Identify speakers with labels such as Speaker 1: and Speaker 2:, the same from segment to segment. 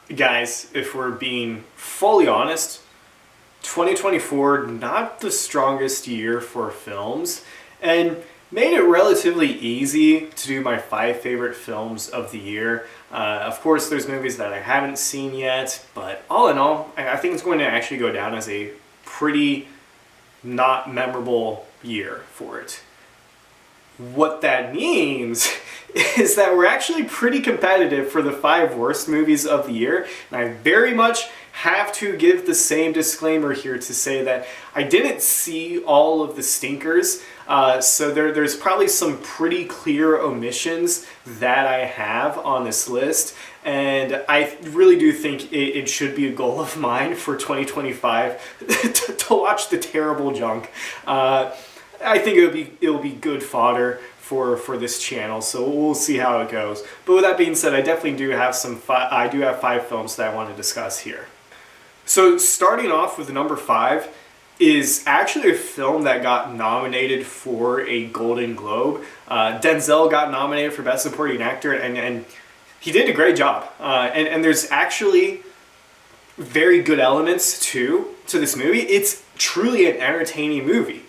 Speaker 1: Guys, if we're being fully honest, 2024, not the strongest year for films, and made it relatively easy to do my 5 favorite films of the year. Of course, there's movies that I haven't seen yet, but all in all, I think it's going to actually go down as a pretty not memorable year for it. What that means is that we're actually pretty competitive for the 5 worst movies of the year, and I very much have to give the same disclaimer here to say that I didn't see all of the stinkers, so there's probably some pretty clear omissions that I have on this list, and I really do think it should be a goal of mine for 2025 to watch the terrible junk. I think it'll be good fodder for this channel, so we'll see how it goes. But with that being said, I definitely do have I do have 5 films that I want to discuss here. So starting off with number 5 is actually a film that got nominated for a Golden Globe. Denzel got nominated for Best Supporting Actor, and he did a great job. And there's actually very good elements to this movie. It's truly an entertaining movie.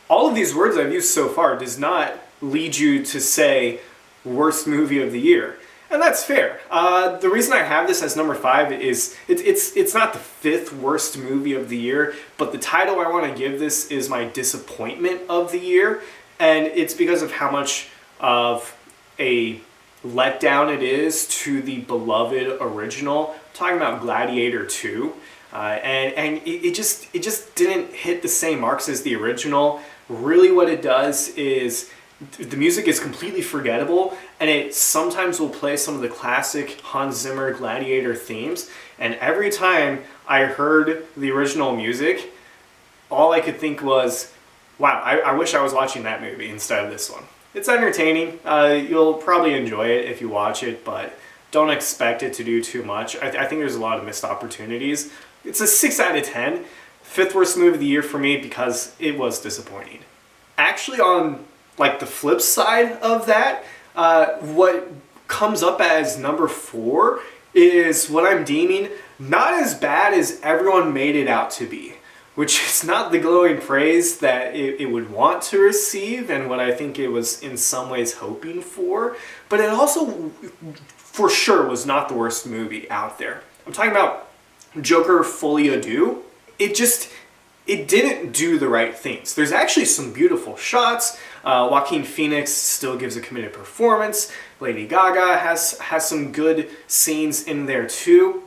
Speaker 1: All of these words I've used so far does not lead you to say worst movie of the year. And that's fair. The reason I have this as number 5 is it's not the 5th worst movie of the year, but the title I want to give this is my disappointment of the year, and it's because of how much of a letdown it is to the beloved original. I'm talking about Gladiator 2, and it just didn't hit the same marks as the original. Really, what it does is the music is completely forgettable, and it sometimes will play some of the classic Hans Zimmer Gladiator themes, and every time I heard the original music, all I could think was, wow, I wish I was watching that movie instead of this one. It's entertaining. You'll probably enjoy it if you watch it, but don't expect it to do too much. I think there's a lot of missed opportunities. It's a 6 out of 10. 5th worst movie of the year for me because it was disappointing. Actually, on like the flip side of that, what comes up as number 4 is what I'm deeming not as bad as everyone made it out to be, which is not the glowing praise that it would want to receive and what I think it was in some ways hoping for, but it also for sure was not the worst movie out there. I'm talking about Joker Folie à Deux. It didn't do the right things. There's actually some beautiful shots. Joaquin Phoenix still gives a committed performance. Lady Gaga has some good scenes in there too.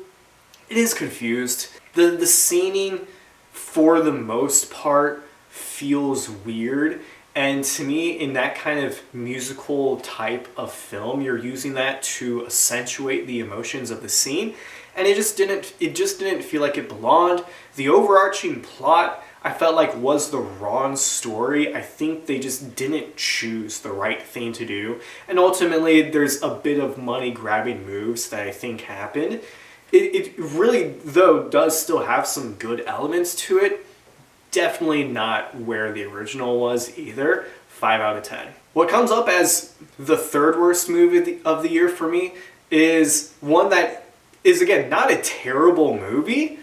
Speaker 1: It is confused. The scening, for the most part, feels weird. And to me, in that kind of musical type of film, you're using that to accentuate the emotions of the scene. And it just didn't feel like it belonged. The overarching plot, I felt like, was the wrong story. I think they just didn't choose the right thing to do. And ultimately, there's a bit of money-grabbing moves that I think happened. It really, though, does still have some good elements to it. Definitely not where the original was either. 5 out of 10. What comes up as the 3rd worst movie of the year for me is one that is, again, not a terrible movie.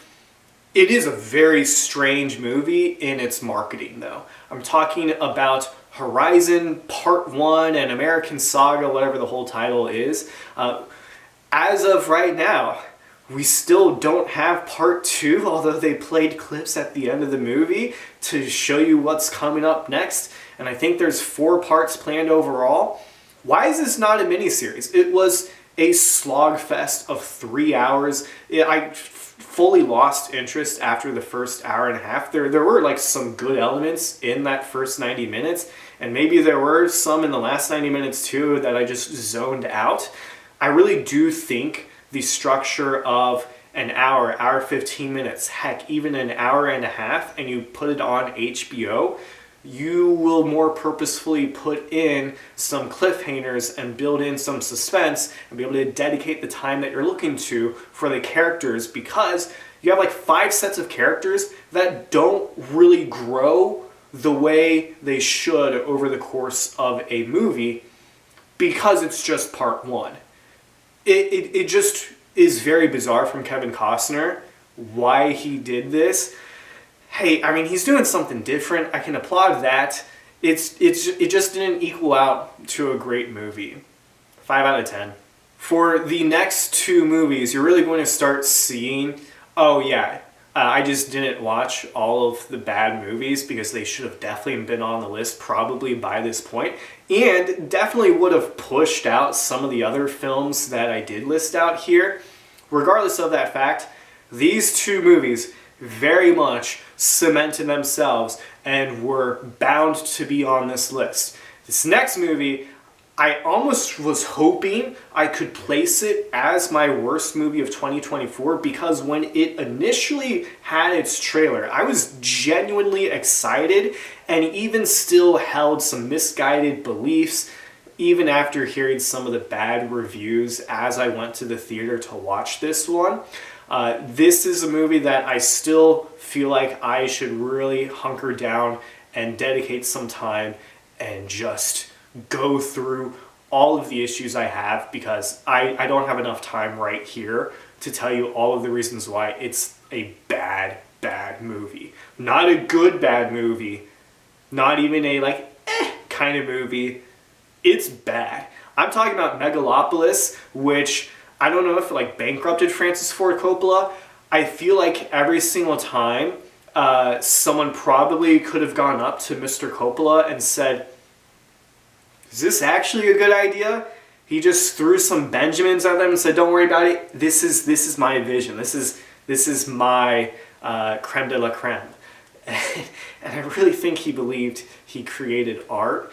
Speaker 1: It is a very strange movie in its marketing, though. I'm talking about Horizon Part 1 and American Saga, whatever the whole title is. As of right now, we still don't have Part 2, although they played clips at the end of the movie to show you what's coming up next. And I think there's 4 parts planned overall. Why is this not a miniseries? It was a slogfest of 3 hours. I fully lost interest after the first hour and a half. There were like some good elements in that first 90 minutes, and maybe there were some in the last 90 minutes too that I just zoned out. I really do think the structure of an hour 15 minutes, heck, even an hour and a half, and you put it on HBO, you will more purposefully put in some cliffhangers and build in some suspense and be able to dedicate the time that you're looking to for the characters, because you have like 5 sets of characters that don't really grow the way they should over the course of a movie because it's just part 1. It just is very bizarre from Kevin Costner. Why he did this. Hey, I mean, he's doing something different. I can applaud that. It just didn't equal out to a great movie. 5 out of 10. For the next two movies, you're really going to start seeing, oh yeah, I just didn't watch all of the bad movies because they should have definitely been on the list probably by this point, and definitely would have pushed out some of the other films that I did list out here. Regardless of that fact, these two movies very much cemented themselves and were bound to be on this list. This next movie, I almost was hoping I could place it as my worst movie of 2024 because when it initially had its trailer, I was genuinely excited and even still held some misguided beliefs even after hearing some of the bad reviews as I went to the theater to watch this one. This is a movie that I still feel like I should really hunker down and dedicate some time and just go through all of the issues I have because I don't have enough time right here to tell you all of the reasons why it's a bad movie. Not a good bad movie, not even a kind of movie. It's bad. I'm talking about Megalopolis, which I don't know if it bankrupted Francis Ford Coppola. I feel like every single time someone probably could have gone up to Mr. Coppola and said, is this actually a good idea? He just threw some Benjamins at them and said, don't worry about it. This is my vision. This is my creme de la creme. And I really think he believed he created art.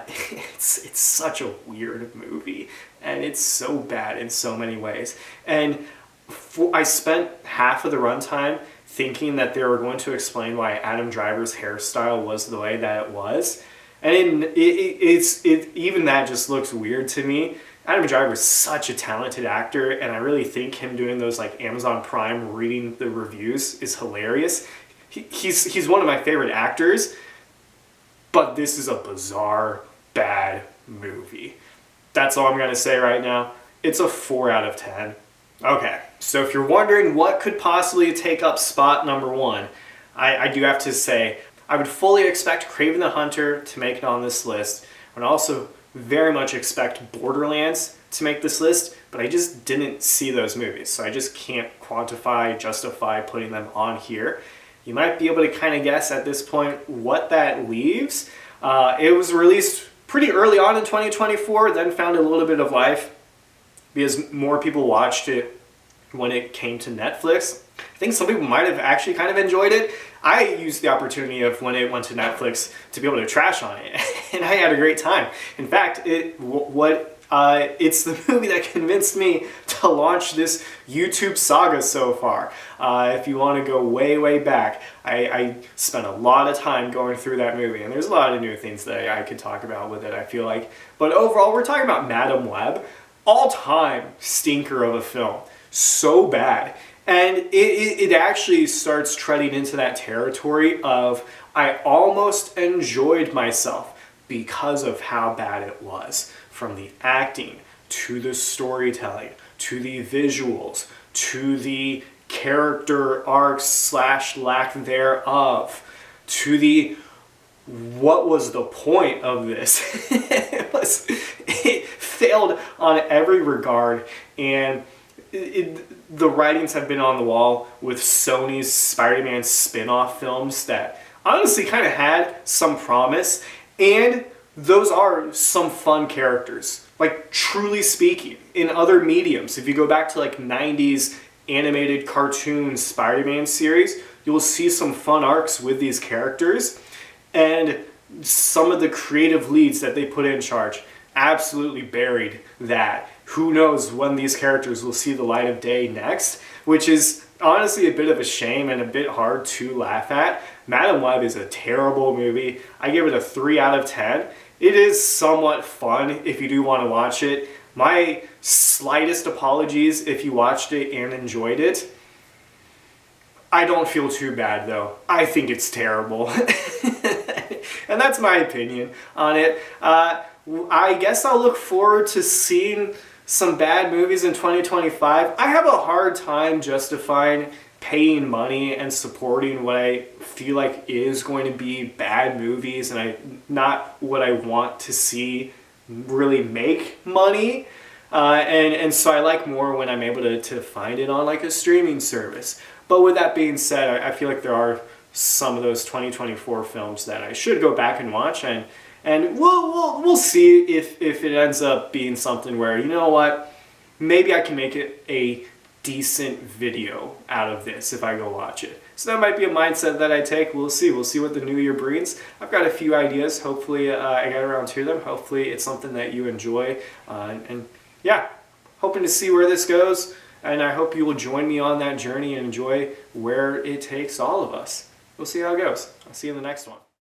Speaker 1: It's such a weird movie, and it's so bad in so many ways. And I spent half of the runtime thinking that they were going to explain why Adam Driver's hairstyle was the way that it was. And even that just looks weird to me. Adam Driver is such a talented actor, and I really think him doing those Amazon Prime reading the reviews is hilarious. He's one of my favorite actors, but this is a bizarre, bad movie. That's all I'm going to say right now. It's a 4 out of 10. Okay, so if you're wondering what could possibly take up spot number 1, I do have to say, I would fully expect Kraven the Hunter to make it on this list. I would also very much expect Borderlands to make this list, but I just didn't see those movies, so I just can't quantify, justify putting them on here. You might be able to kind of guess at this point what that leaves. It was released pretty early on in 2024, then found a little bit of life because more people watched it when it came to Netflix. I think some people might have actually kind of enjoyed it. I used the opportunity of when it went to Netflix to be able to trash on it, and I had a great time. In fact, it's the movie that convinced me to launch this YouTube saga so far. If you want to go way back, I spent a lot of time going through that movie, and there's a lot of new things that I could talk about with it, I feel like. But overall, we're talking about Madam Web. All-time stinker of a film. So bad. And it actually starts treading into that territory of I almost enjoyed myself because of how bad it was. From the acting, to the storytelling, to the visuals, to the character arcs / lack thereof, to the what was the point of this? It failed on every regard, and the writings have been on the wall with Sony's Spider-Man spin-off films that honestly kind of had some promise, and those are some fun characters. Truly speaking, in other mediums, if you go back to 90s animated cartoon Spider-Man series, you'll see some fun arcs with these characters, and some of the creative leads that they put in charge absolutely buried that. Who knows when these characters will see the light of day next, which is honestly a bit of a shame and a bit hard to laugh at. Madam Web is a terrible movie. I give it a 3 out of 10. It is somewhat fun if you do want to watch it. My slightest apologies if you watched it and enjoyed it. I don't feel too bad though. I think it's terrible. And that's my opinion on it. I guess I'll look forward to seeing some bad movies in 2025. I have a hard time justifying paying money and supporting what I feel like is going to be bad movies and not what I want to see really make money. And so I like more when I'm able to find it on like a streaming service. But with that being said, I feel like there are some of those 2024 films that I should go back and watch, and we'll see if it ends up being something where, you know what, maybe I can make it a decent video out of this if I go watch it. So that might be a mindset that I take. We'll see what the new year brings. I've got a few ideas. Hopefully I get around to them. Hopefully it's something that you enjoy, and yeah, hoping to see where this goes, and I hope you will join me on that journey and enjoy where it takes all of us. We'll see how it goes. I'll see you in the next one.